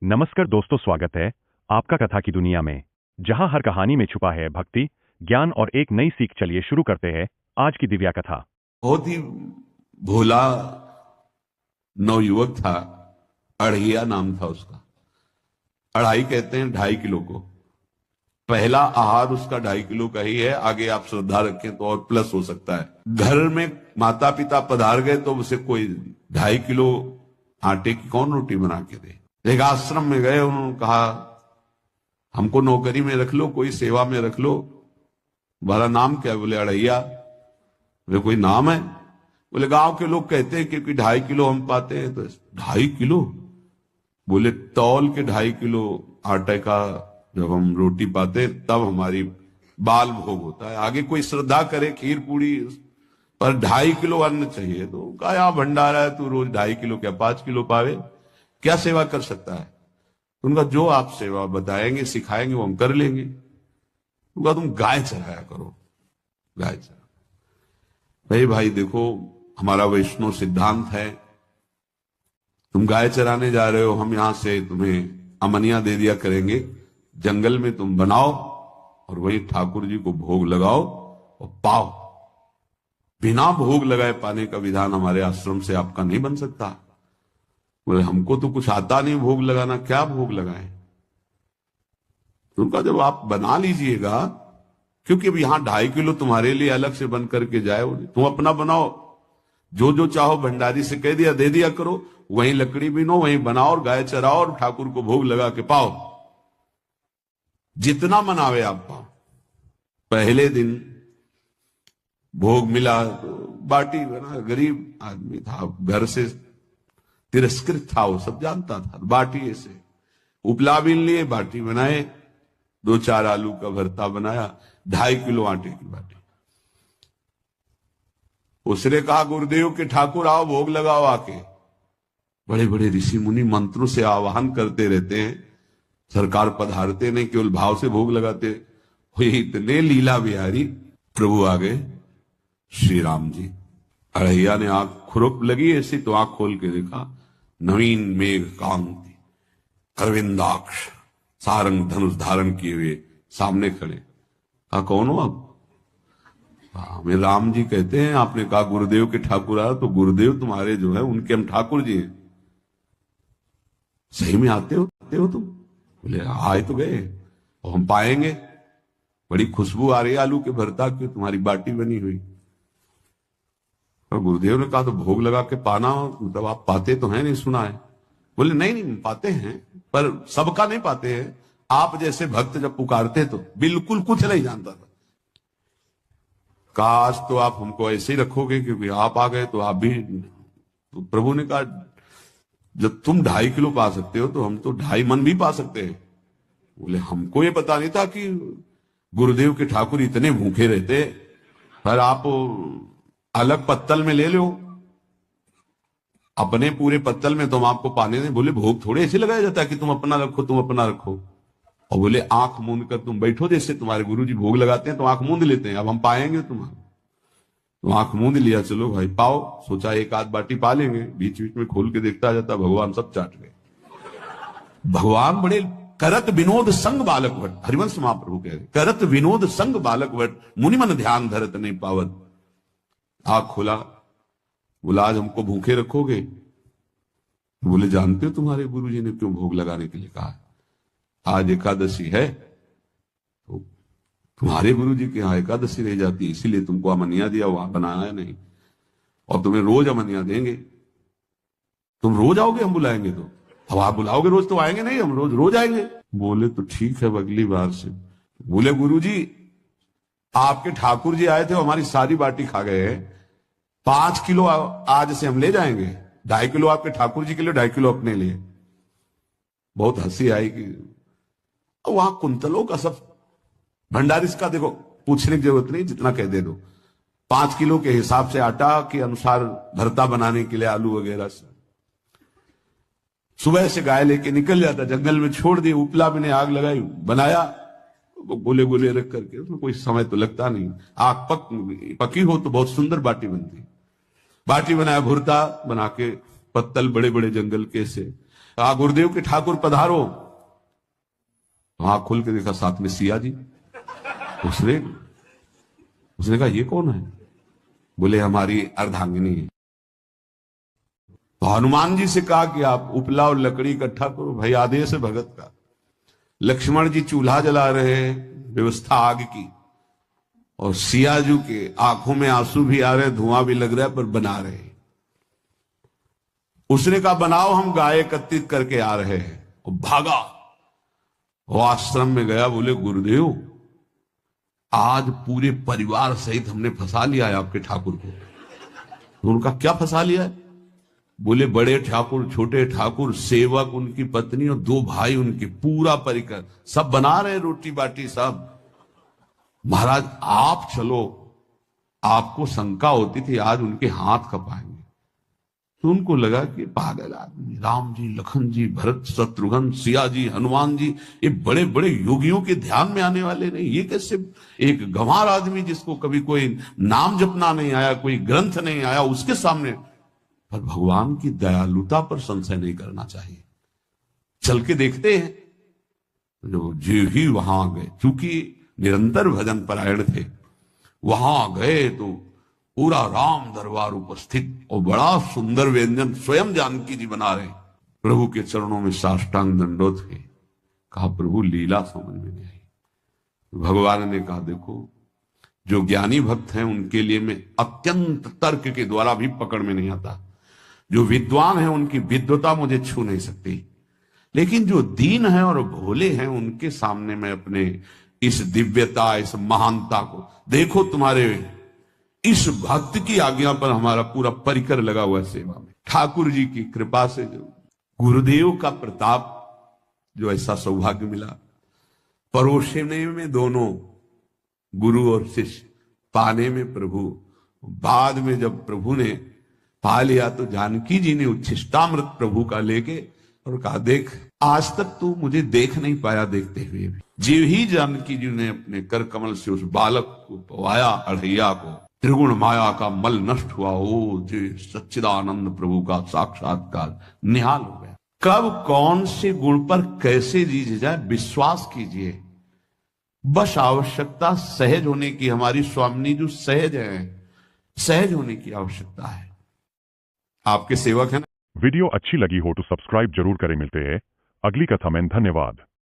नमस्कार दोस्तों, स्वागत है आपका कथा की दुनिया में, जहां हर कहानी में छुपा है भक्ति, ज्ञान और एक नई सीख। चलिए शुरू करते हैं आज की दिव्या कथा। बहुत ही भोला नवयुवक था। अढ़िया नाम था उसका। अढ़ाई कहते हैं 2.5 किलो को। पहला आहार उसका 2.5 किलो का ही है। आगे आप श्रद्धा रखें तो और प्लस हो सकता है। घर में माता पिता पधार गए तो उसे कोई 2.5 किलो आटे की कौन रोटी बना के दे। एक आश्रम में गए, उन्होंने कहा हमको नौकरी में रख लो, कोई सेवा में रख लो। तुम्हारा नाम क्या है? बोले अढ़ैया। बोले कोई नाम है? बोले गांव के लोग कहते हैं क्योंकि 2.5 किलो हम पाते हैं। तो 2.5 किलो? बोले तौल के 2.5 किलो आटे का जब हम रोटी पाते हैं तब हमारी बाल भोग होता है। आगे कोई श्रद्धा करे खीर पूड़ी, पर 2.5 किलो अन्न चाहिए। तो कहा भंडारा है, तू रोज 2.5 किलो क्या 5 किलो पावे, क्या सेवा कर सकता है? उनका जो आप सेवा बताएंगे सिखाएंगे वो हम कर लेंगे। उनका तुम गाय चराया करो, गाय चरा। भाई देखो, हमारा वैष्णव सिद्धांत है, तुम गाय चराने जा रहे हो, हम यहां से तुम्हें अमनिया दे दिया करेंगे। जंगल में तुम बनाओ और वही ठाकुर जी को भोग लगाओ और पाओ। बिना भोग लगाए पाने का विधान हमारे आश्रम से आपका नहीं बन सकता। बोले हमको तो कुछ आता नहीं भोग लगाना, क्या भोग लगाए? उनका जब आप बना लीजिएगा, क्योंकि अब यहां 2.5 किलो तुम्हारे लिए अलग से बन करके जाए, तुम अपना बनाओ। जो जो चाहो भंडारी से कह दिया दे दिया करो, वहीं लकड़ी बीनो, वहीं बनाओ और गाय चराओ और ठाकुर को भोग लगा के पाओ। जितना मनावे आप पाओ। पहले दिन भोग मिला तो बाटी बना। गरीब आदमी था, घर से तिरस्कृत था, वो सब जानता था। बाटी ऐसे उपला बीन लिए, बाटी बनाए, 2-4 आलू का भरता बनाया, 2.5 किलो आटे की बाटी। उसने कहा गुरुदेव के ठाकुर आओ भोग लगाओ आके। बड़े बड़े ऋषि मुनि मंत्रों से आवाहन करते रहते हैं, सरकार पधारते नहीं, केवल भाव से भोग लगाते। इतने लीला बिहारी प्रभु आ गए, श्री राम जी। अढ़ैया ने आंख खुरक लगी ऐसी तो आंख खोल के देखा, नवीन मेघ कांति, अरविंदाक्ष, सारंग धनुष धारण किए हुए सामने खड़े। कहा कौन हो आप? हमें राम जी कहते हैं। आपने कहा गुरुदेव के ठाकुर आ, तो गुरुदेव तुम्हारे जो है उनके हम ठाकुर जी हैं। सही में आते हो तुम? बोले आए तो गए और हम पाएंगे। बड़ी खुशबू आ रही है आलू के भरता की, तुम्हारी बाटी बनी हुई। और गुरुदेव ने कहा तो भोग लगा के पाना, मतलब आप पाते तो हैं? नहीं सुना है। बोले नहीं पाते हैं, पर सबका नहीं पाते हैं। आप जैसे भक्त जब पुकारते तो बिल्कुल कुछ नहीं जानता था। काश तो आप हमको ऐसे ही रखोगे, क्योंकि आप आ गए तो आप भी। तो प्रभु ने कहा जब तुम 2.5 किलो पा सकते हो तो हम तो 2.5 मन भी पा सकते हैं। बोले हमको ये पता नहीं था कि गुरुदेव के ठाकुर इतने भूखे रहते। पर आप अलग पत्तल में ले लो, अपने पूरे पत्तल में तुम आपको पाने दें। बोले भोग थोड़े ऐसे लगाया जाता है कि तुम अपना रखो, तुम अपना रखो। और बोले आंख मूंद कर तुम बैठो, जैसे तुम्हारे गुरु जी भोग लगाते हैं तो आंख मूंद लेते हैं। अब हम पाएंगे तुम्हारा। तो आंख मूंद लिया, चलो भाई पाओ। सोचा एक आध बाटी पा लेंगे। बीच बीच में खोल के देखता जाता, भगवान सब चाट गए। भगवान बड़े करत विनोद संग बालक भट्ट, हरिवंश महाप्रभु कह रहे, करत विनोद संग बालक भट्ट, मुनि मन ध्यान धरत नहीं पावत। आंख खोला, बोला आज हमको भूखे रखोगे? बोले जानते हो तुम्हारे गुरुजी ने क्यों भोग लगाने के लिए कहा? आज एकादशी है, तो तुम्हारे गुरुजी के यहाँ एकादशी रह जाती है, इसीलिए तुमको अमनिया दिया, वहां बनाया नहीं। और तुम्हें रोज अमनिया देंगे। तुम रोज आओगे, हम बुलाएंगे तो? अब आप बुलाओगे रोज तो आएंगे नहीं, हम रोज रोज आएंगे। बोले तो ठीक है, अगली बार से। बोले गुरुजी आपके ठाकुर जी आए थे, हमारी सारी बाटी खा गए हैं। 5 किलो आज से हम ले जाएंगे। 2.5 किलो आपके ठाकुर जी के लिए, 2.5 किलो अपने लिए। बहुत हंसी आई कि वहां कुंतलों का सब भंडारिस का देखो, पूछने की जरूरत नहीं, जितना कह दे दो। 5 किलो के हिसाब से आटा के अनुसार भरता बनाने के लिए आलू वगैरह से। सुबह से गाय लेके निकल जाता, जंगल में छोड़ दिए, उपला मैंने आग लगाई, बनाया, गोले गोले रख करके। उसमें कोई समय तो लगता नहीं। आग पकी हो तो बहुत सुंदर बाटी बनती। बाटी बनाया, भुरता बना के, पत्तल बड़े बड़े जंगल के से गुरुदेव के ठाकुर पधारो। तो आंख खोल के देखा साथ में सिया जी। उसने कहा ये कौन है? बोले हमारी अर्धांगिनी है। तो हनुमान जी से कहा कि आप उपला और लकड़ी इकट्ठा करो, भाई आदेश है भगत का। लक्ष्मण जी चूल्हा जला रहे हैं, व्यवस्था आग की, और सियाजू के आंखों में आंसू भी आ रहे, धुआं भी लग रहा है, पर बना रहे हैं। उसने कहा बनाओ, हम गाय एकत्रित करके आ रहे हैं। और भागा, वो आश्रम में गया। बोले गुरुदेव आज पूरे परिवार सहित हमने फंसा लिया है आपके ठाकुर को। तो उनका क्या फंसा लिया है? बोले बड़े ठाकुर, छोटे ठाकुर, सेवक, उनकी पत्नी और 2 भाई उनके, पूरा परिकर सब बना रहे रोटी बाटी सब। महाराज आप चलो, आपको शंका होती थी आज उनके हाथ कपाएंगे। तो उनको लगा कि पागल आदमी, राम जी, लखन जी, भरत, शत्रुघ्न, सिया जी, हनुमान जी, ये बड़े बड़े योगियों के ध्यान में आने वाले नहीं, ये कैसे एक गंवार आदमी जिसको कभी कोई नाम जपना नहीं आया, कोई ग्रंथ नहीं आया, उसके सामने। पर भगवान की दयालुता पर संशय नहीं करना चाहिए। चल के देखते हैं। जो ही वहां गए, चूंकि निरंतर भजन परायण थे, वहां गए तो पूरा राम दरबार उपस्थित और बड़ा सुंदर व्यंजन स्वयं जानकी जी बना रहे। प्रभु के चरणों में साष्टांग दंडोत है। कहा प्रभु लीला समझ में नहीं आई। भगवान ने कहा देखो, जो ज्ञानी भक्त हैं उनके लिए मैं अत्यंत तर्क के द्वारा भी पकड़ में नहीं आता। जो विद्वान है उनकी विद्वता मुझे छू नहीं सकती, लेकिन जो दीन है और भोले हैं उनके सामने मैं अपने इस दिव्यता, इस महानता को देखो। तुम्हारे इस भक्त की आज्ञा पर हमारा पूरा परिकर लगा हुआ है सेवा में। ठाकुर जी की कृपा से, जो गुरुदेव का प्रताप, जो ऐसा सौभाग्य मिला, परोसने में दोनों गुरु और शिष्य, पाने में प्रभु। बाद में जब प्रभु ने पा लिया तो जानकी जी ने उच्छिष्टामृत प्रभु का लेके और कहा देख, आज तक तू मुझे देख नहीं पाया देखते हुए भी। जीव ही जानकी जी ने अपने कर कमल से उस बालक को पवाया, अढ़ैया को। त्रिगुण माया का मल नष्ट हुआ। ओ जी सच्चिदानंद प्रभु का साक्षात्कार निहाल हो गया। कब कौन से गुण पर कैसे जी जाए, विश्वास कीजिए। बस आवश्यकता सहज होने की। हमारी स्वामिनी जो सहज है, सहज होने की आवश्यकता है। आपके सेवक है ना। वीडियो अच्छी लगी हो तो सब्सक्राइब जरूर करें। मिलते हैं अगली कथा में। धन्यवाद।